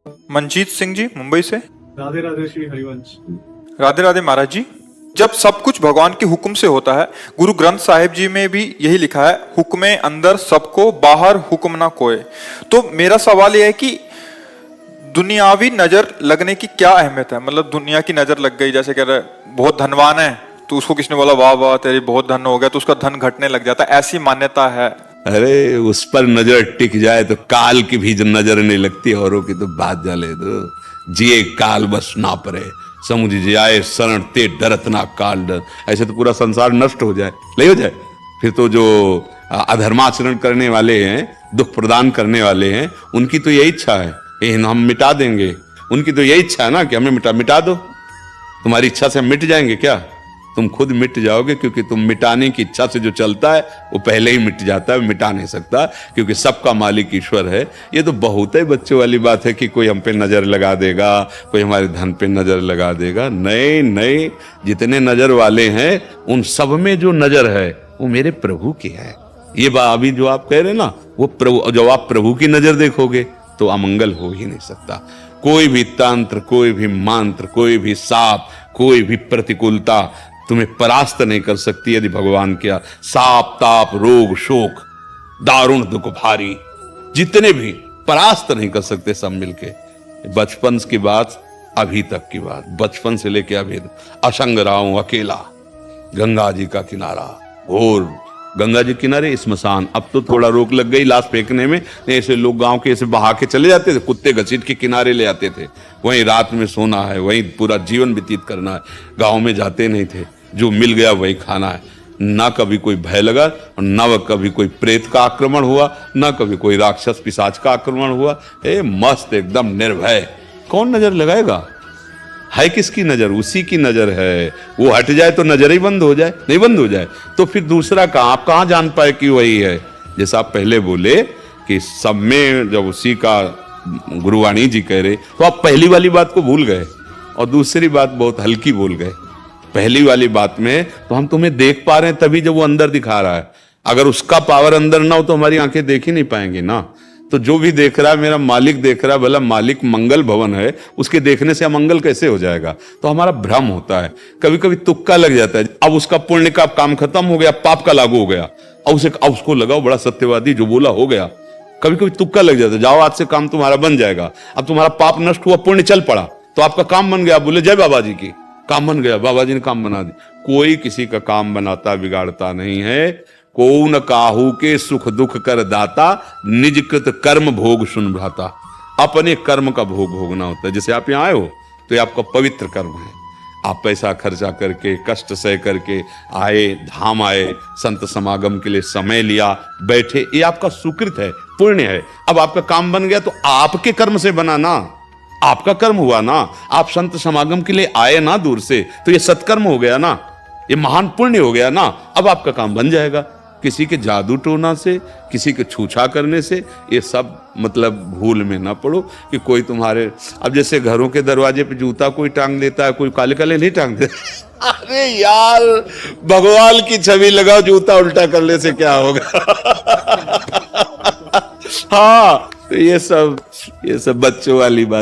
मंजीत सिंह जी मुंबई से। राधे राधे श्री हरिवंश। राधे राधे महाराज जी। जब सब कुछ भगवान के हुक्म से होता है, गुरु ग्रंथ साहिब जी में भी यही लिखा है, हुक्मे अंदर सबको बाहर हुक्म ना कोय। तो मेरा सवाल यह है कि दुनियावी नजर लगने की क्या अहमियत है? मतलब दुनिया की नजर लग गई, जैसे कह रहे बहुत धनवान है तो उसको किसने बोला वाह वाह तेरी बहुत धन हो गया, तो उसका धन घटने लग जाता है, ऐसी मान्यता है। अरे उस पर नजर टिक जाए तो काल की भी नजर नहीं लगती, औरों की तो बात जाले दो। जिए काल बस ना परे, समुझ जाए शरण ते डरत ना काल डर। ऐसे तो पूरा संसार नष्ट हो जाए, नहीं हो जाए। फिर तो जो अधर्माचरण करने वाले हैं, दुख प्रदान करने वाले हैं, उनकी तो यही इच्छा है हम मिटा देंगे। उनकी तो यही इच्छा है ना कि हमें मिटा दो। तुम्हारी इच्छा से हम मिट जाएंगे क्या? तुम खुद मिट जाओगे, क्योंकि तुम मिटाने की इच्छा से जो चलता है वो पहले ही मिट जाता है, मिटा नहीं सकता, क्योंकि सबका मालिक ईश्वर है। ये तो बहुत ही बच्चों वाली बात है कि कोई हम पे नजर लगा देगा, कोई हमारे धन पे नजर लगा देगा। नहीं नहीं, जितने नजर वाले हैं उन सब में जो नजर है वो मेरे प्रभु की है। ये बात अभी जो आप कह रहे हैं ना, वो प्रभु, जब आप प्रभु की नजर देखोगे तो अमंगल हो ही नहीं सकता। कोई भी तंत्र, कोई भी मंत्र, कोई भी साप, कोई भी प्रतिकूलता तुम्हें परास्त नहीं कर सकती यदि भगवान किया। साप ताप रोग शोक दारुण दुख भारी, जितने भी परास्त नहीं कर सकते सब मिलके। बचपन की बात, अभी तक की बात, बचपन से लेके अभी असंग रहा हूं अकेला, गंगा जी का किनारा, घोर गंगा जी किनारे स्मशान। अब तो थोड़ा रोक लग गई लाश फेंकने में, ऐसे लोग गांव के ऐसे बहा के चले जाते थे, कुत्ते घसीट के किनारे ले आते थे, वहीं रात में सोना है, वहीं पूरा जीवन व्यतीत करना है। गांव में जाते नहीं थे, जो मिल गया वही खाना है। ना कभी कोई भय लगा, और ना कभी कोई प्रेत का आक्रमण हुआ, ना कभी कोई राक्षस पिशाच का आक्रमण हुआ। मस्त एकदम निर्भय। कौन नजर लगाएगा? है किसकी नजर? उसी की नजर है। वो हट जाए तो नजर ही बंद हो जाए, नहीं बंद हो जाए तो फिर दूसरा कहां, आप कहां जान पाए कि वही है? जैसा आप पहले बोले कि सब में जब उसी का गुरुवाणी जी कह रहे, तो आप पहली वाली बात को भूल गए और दूसरी बात बहुत हल्की बोल गए। पहली वाली बात में तो हम तुम्हें देख पा रहे हैं तभी जब वो अंदर दिखा रहा है। अगर उसका पावर अंदर ना हो तो हमारी आंखें देख ही नहीं पाएंगी ना। तो जो भी देख रहा है मेरा मालिक देख रहा है, भला मालिक मंगल भवन है, उसके देखने से अमंगल कैसे हो जाएगा? तो हमारा भ्रम होता है, कभी कभी तुक्का लग जाता है। अब उसका पुण्य का काम खत्म हो गया, पाप का लागू हो गया, अब उसको लगाओ बड़ा सत्यवादी, जो बोला हो गया। कभी कभी तुक्का लग जाता है, जाओ आज से काम तुम्हारा बन जाएगा। अब तुम्हारा पाप नष्ट हुआ, पुण्य चल पड़ा, तो आपका काम बन गया। बोले जय बाबा जी की, काम बन गया, बाबा जी ने काम बना दी। कोई किसी का काम बनाता बिगाड़ता नहीं है। कौन काहू के सुख दुख कर दाता, निज कृत कर्म भोग सुन भ्राता। अपने कर्म का भोग भोगना होता है। जैसे आप यहाँ आए हो तो ये आपका पवित्र कर्म है। आप पैसा खर्चा करके, कष्ट सह करके आए, धाम आए, संत समागम के लिए समय लिया, बैठे, ये आपका सुकृत है, पुण्य है। अब आपका काम बन गया तो आपके कर्म से बना ना, आपका कर्म हुआ ना। आप संत समागम के लिए आए ना दूर से, तो ये सत्कर्म हो गया ना, ये महान पुण्य हो गया ना। अब आपका काम बन जाएगा। किसी के जादू टोना से, किसी के छूछा करने से, ये सब मतलब भूल में ना पड़ो कि कोई तुम्हारे, अब जैसे घरों के दरवाजे पे जूता कोई टांग लेता है, कोई काले काले नहीं टांग देता। अरे यार, भगवान की छवि लगाओ, जूता उल्टा करने से क्या होगा? हाँ, तो ये सब बच्चों वाली बात।